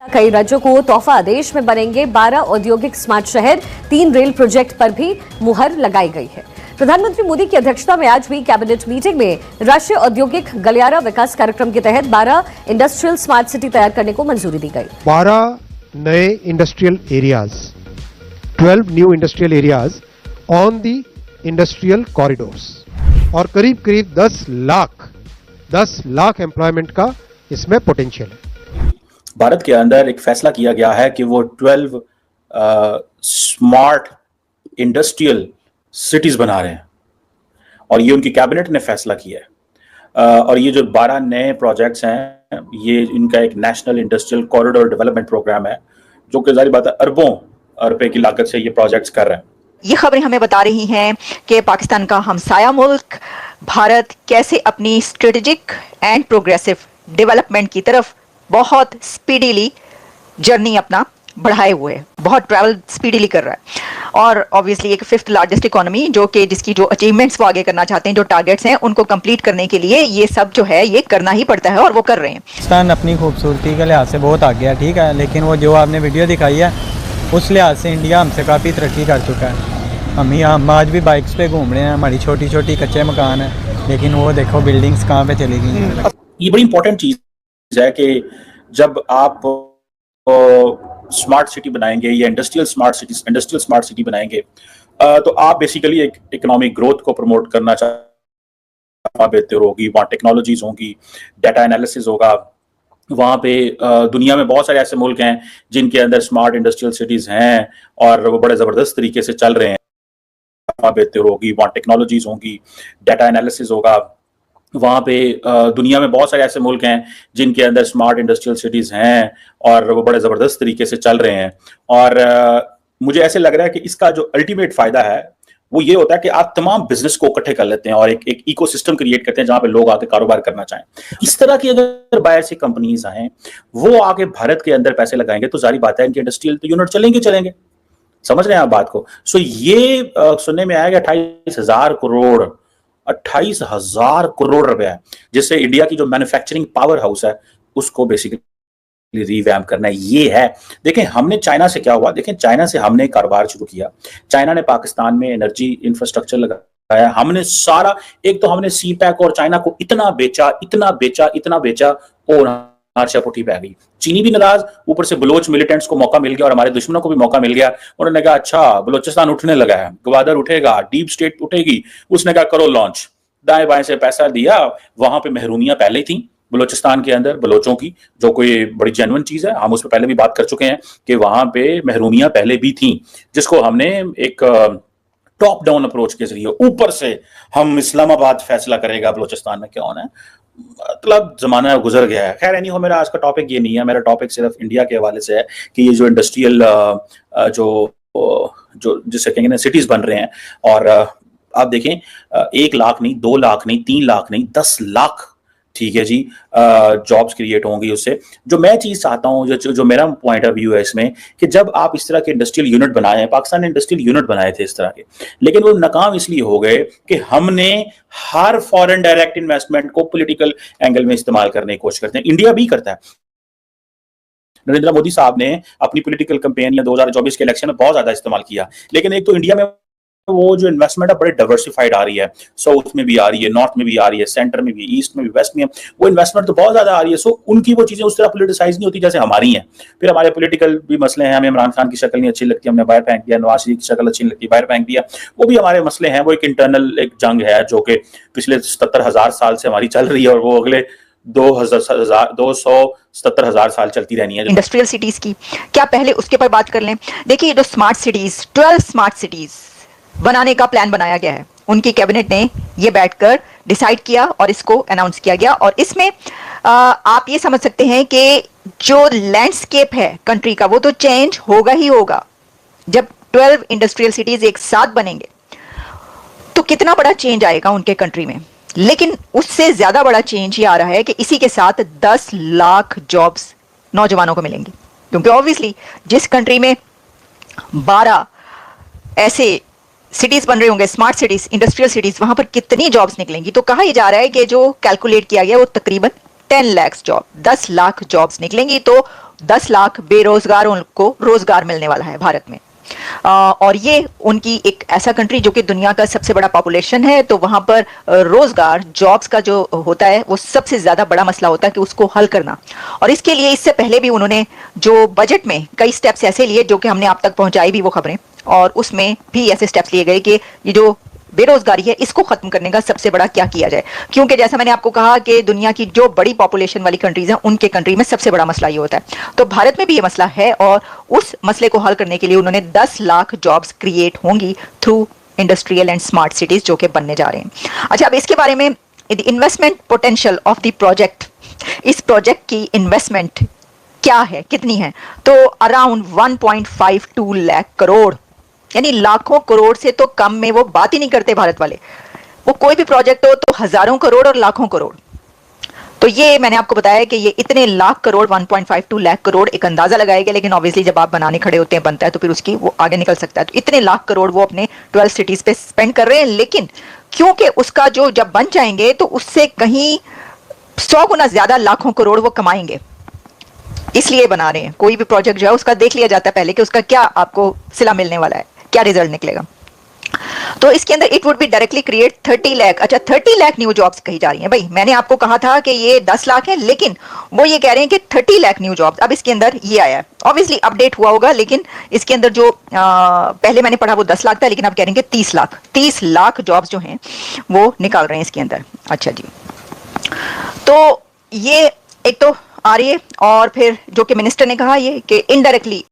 कई राज्यों को तोहफा, देश में बनेंगे 12 औद्योगिक स्मार्ट शहर, 3 रेल प्रोजेक्ट पर भी मुहर लगाई गई है। प्रधानमंत्री मोदी की अध्यक्षता में आज हुई कैबिनेट मीटिंग में राष्ट्रीय औद्योगिक गलियारा विकास कार्यक्रम के तहत 12 इंडस्ट्रियल स्मार्ट सिटी तैयार करने को मंजूरी दी गई। 12 नए industrial areas, 12 new industrial areas on the industrial corridors और करीब करीब 10 लाख एम्प्लॉयमेंट का इसमें पोटेंशियल है। भारत के अंदर एक फैसला किया गया है कि वो 12 स्मार्ट इंडस्ट्रियल सिटीज बना रहे हैं और ये उनकी कैबिनेट ने फैसला किया है। और ये जो 12 नए प्रोजेक्ट्स हैं, ये इनका एक national industrial corridor development programme है, जो कि जाहिर बात है अरबों रुपए की लागत से ये प्रोजेक्ट्स कर रहे हैं। ये खबरें हमें बता रही हैं कि पाकिस्तान का हमसाया मुल्क भारत कैसे अपनी स्ट्रेटेजिक एंड प्रोग्रेसिव डेवलपमेंट की तरफ बहुत स्पीडीली जर्नी अपना बढ़ाए हुए है, बहुत ट्रैवल स्पीडीली कर रहा है। और ऑब्वियसली एक 5th लार्जेस्ट इकोनॉमी जिसकी जो अचीवमेंट्स वो आगे करना चाहते हैं, जो टारगेट्स हैं, उनको कंप्लीट करने के लिए ये सब जो है ये करना ही पड़ता है और वो कर रहे हैं। पाकिस्तान अपनी खूबसूरती के लिहाज से बहुत आगे है, ठीक है, लेकिन वो जो आपने वीडियो दिखाई है उस लिहाज से इंडिया हमसे काफ़ी तरक्की कर चुका है। हम आज भी बाइक्स पे घूम रहे हैं, हमारी छोटी छोटी कच्चे मकान है, लेकिन वो देखो बिल्डिंग्स कहाँ पे चली गई हैं। ये बड़ी इंपॉर्टेंट चीज है कि जब आप स्मार्ट सिटी बनाएंगे या इंडस्ट्रियल स्मार्ट सिटी बनाएंगे, तो आप बेसिकली एक इकोनॉमिक ग्रोथ को प्रमोट करना बेहतर होगी। वहाँ टेक्नोलॉजीज होंगी, डाटा एनालिसिस होगा। वहाँ पे दुनिया में बहुत सारे ऐसे मुल्क हैं जिनके अंदर स्मार्ट इंडस्ट्रियल सिटीज हैं और वो बड़े जबरदस्त तरीके से चल रहे हैं। बेहतर होगी, वहाँ टेक्नोलॉजीज होंगी, डाटा एनालिसिस होगा। वहाँ पे दुनिया में बहुत सारे ऐसे मुल्क हैं जिनके अंदर स्मार्ट इंडस्ट्रियल सिटीज हैं और वो बड़े जबरदस्त तरीके से चल रहे हैं। और मुझे ऐसे लग रहा है कि इसका जो अल्टीमेट फायदा है वो ये होता है कि आप तमाम बिजनेस को इकट्ठे कर लेते हैं और एक इकोसिस्टम क्रिएट करते हैं जहां पे लोग आके कारोबार करना चाहें। इस तरह की अगर बाहर से कंपनीज आए, वो आके भारत के अंदर पैसे लगाएंगे, तो जारी बात है इनके इंडस्ट्रियल तो यूनिट चलेंगे। समझ रहे हैं आप बात को? सो ये सुनने में आया कि 28,000 करोड़ रुपया है, जिससे इंडिया की जो मैन्युफैक्चरिंग पावर हाउस है उसको बेसिकली रिवैम्प करना है। ये है, देखें हमने चाइना से क्या हुआ, देखें चाइना से हमने कारोबार शुरू किया। चाइना ने पाकिस्तान में एनर्जी इंफ्रास्ट्रक्चर लगाया, हमने सारा, एक तो हमने सीपैक और चाइना को इतना बेचा और पुठी पै गई। चीनी भी नाराज, ऊपर से बलोच मिलिटेंट्स को मौका मिल गया और हमारे दुश्मनों को भी मौका मिल गया। उन्होंने कहा अच्छा बलोचिस्तान उठने लगा है, ग्वादर उठेगा, डीप स्टेट उठेगी। उसने कहा करो लॉन्च, दाएं बाएं से पैसा दिया। वहां पे महरूमियां पहले थी बलोचिस्तान के अंदर बलोचों की, जो कोई बड़ी जेन्युइन चीज है। हम उस पर पहले भी बात कर चुके हैं कि वहां पे महरूमियां पहले भी थी, जिसको हमने एक टॉप डाउन अप्रोच के जरिए ऊपर से हम इस्लामाबाद फैसला करेगा बलोचिस्तान में क्या होना है, मतलब जमाना गुजर गया है। खैर नहीं हो, मेरा आज का टॉपिक ये नहीं है। मेरा टॉपिक सिर्फ इंडिया के हवाले से है कि ये जो इंडस्ट्रियल जो जिसे कहेंगे ना सिटीज बन रहे हैं, और आप देखें 1 लाख नहीं, 2 लाख नहीं, 3 लाख नहीं, 10 लाख, ठीक है जी, जॉब्स क्रिएट होंगी उससे। जो मैं चीज चाहता हूं, जो मेरा पॉइंट ऑफ व्यू है इसमें, कि जब आप इस तरह के इंडस्ट्रियल यूनिट बनाए हैं, पाकिस्तान ने इंडस्ट्रियल यूनिट बनाए थे इस तरह के, लेकिन वो नाकाम इसलिए हो गए कि हमने हर फॉरेन डायरेक्ट इन्वेस्टमेंट को पॉलिटिकल एंगल में इस्तेमाल करने की कोशिश करते हैं। इंडिया भी करता है। नरेंद्र मोदी साहब ने अपनी पॉलिटिकल कैंपेन या 2024 के इलेक्शन में बहुत ज्यादा इस्तेमाल किया, लेकिन एक तो इंडिया में वो जो इन्वेस्टमेंट है बड़े डाइवर्सिफाइड आ रही है, साउथ में भी आ रही है, नॉर्थ में भी आ रही है, सेंटर में भी, ईस्ट में भी, वेस्ट में, वो इन्वेस्टमेंट तो बहुत ज्यादा आ रही है। सो उनकी वो चीजें उस तरह पॉलिटिसाइज नहीं होती जैसे हमारी हैं। फिर हमारे पॉलिटिकल भी मसले हैं, हमें इमरान खान की शक्ल नहीं अच्छी लगती, हमने बाहर फेंक दिया, नवाज शरीफ की शक्ल अच्छी नहीं लगती, बाहर फेंक दिया। वो भी हमारे मसले हैं, वो एक इंटरनल एक जंग है जो कि पिछले 77,000 साल से हमारी चल रही है और वो अगले 277,000 साल चलती रहनी है। इंडस्ट्रियल सिटीज की क्या पहले उसके पर बात कर लें। देखिए जो स्मार्ट सिटीज, 12 स्मार्ट सिटीज बनाने का प्लान बनाया गया है, उनकी कैबिनेट ने ये बैठकर डिसाइड किया और इसको अनाउंस किया गया। और इसमें आप ये समझ सकते हैं कि जो लैंडस्केप है कंट्री का वो तो चेंज होगा ही होगा। जब 12 इंडस्ट्रियल सिटीज एक साथ बनेंगे तो कितना बड़ा चेंज आएगा उनके कंट्री में। लेकिन उससे ज्यादा बड़ा चेंज ये आ रहा है कि इसी के साथ 10 लाख जॉब्स नौजवानों को मिलेंगी, क्योंकि ऑब्वियसली जिस कंट्री में 12 ऐसे सिटीज बन रहे होंगे, स्मार्ट सिटीज, इंडस्ट्रियल सिटीज, वहां पर कितनी जॉब्स निकलेंगी। तो कहा जा रहा है कि जो कैलकुलेट किया गया वो तकरीबन 10 लाख जॉब, 10 लाख जॉब्स निकलेंगी। तो 10 लाख बेरोजगारों को रोजगार मिलने वाला है भारत में। और ये उनकी एक ऐसा कंट्री जो कि दुनिया का सबसे बड़ा पॉपुलेशन है, तो वहां पर रोजगार, जॉब्स का जो होता है वो सबसे ज्यादा बड़ा मसला होता है कि उसको हल करना। और इसके लिए इससे पहले भी उन्होंने जो बजट में कई स्टेप्स ऐसे लिए जो कि हमने आप तक पहुंचाई भी वो खबरें, और उसमें भी ऐसे स्टेप्स लिए गए कि ये जो बेरोजगारी है इसको खत्म करने का सबसे बड़ा क्या किया जाए, क्योंकि जैसा मैंने आपको कहा कि दुनिया की जो बड़ी पॉपुलेशन वाली कंट्रीज हैं उनके कंट्री में सबसे बड़ा मसला ये होता है। तो भारत में भी ये मसला है और उस मसले को हल करने के लिए उन्होंने 10 लाख जॉब्स क्रिएट होंगी through industrial and smart cities जो कि बनने जा रहे हैं। अच्छा, अब इसके बारे में investment potential of the project, इस प्रोजेक्ट की इन्वेस्टमेंट क्या है, कितनी है, तो अराउंड 1.52 लाख करोड़, यानी लाखों करोड़ से तो कम में वो बात ही नहीं करते भारत वाले। वो कोई भी प्रोजेक्ट हो तो हजारों करोड़ और लाखों करोड़। तो ये मैंने आपको बताया कि ये इतने लाख करोड़, 1.52 लाख करोड़ एक अंदाजा लगाएगा, लेकिन ऑब्वियसली जब आप बनाने खड़े होते हैं, बनता है तो फिर उसकी वो आगे निकल सकता है। तो इतने लाख करोड़ वो अपने 12 सिटीज पे स्पेंड कर रहे हैं, लेकिन क्योंकि उसका जो जब बन जाएंगे तो उससे कहीं 100 गुना ज्यादा लाखों करोड़ वो कमाएंगे, इसलिए बना रहे हैं। कोई भी प्रोजेक्ट जो है उसका देख लिया जाता है पहले कि उसका क्या आपको सिला मिलने वाला है, क्या रिजल्ट निकलेगा। तो इसके अंदर it would be directly create 30 lakh. अच्छा, 30 लाख न्यू जॉब्स कही जा रही हैं। भाई मैंने आपको कहा था कि ये 10 लाख है, लेकिन वो ये कह रहे हैं कि 30 लाख न्यू जॉब्स। अब इसके अंदर ये आया है, ऑब्वियसली अपडेट हुआ होगा, लेकिन इसके अंदर जो पहले मैंने पढ़ा वो 10 लाख था, लेकिन अब कह रहे हैं कि 30 लाख जॉब्स जो हैं वो निकाल रहे हैं इसके अंदर। अच्छा जी, तो ये एक तो आ रही है, और फिर जो कि मिनिस्टर ने कहा ये कि इनडायरेक्टली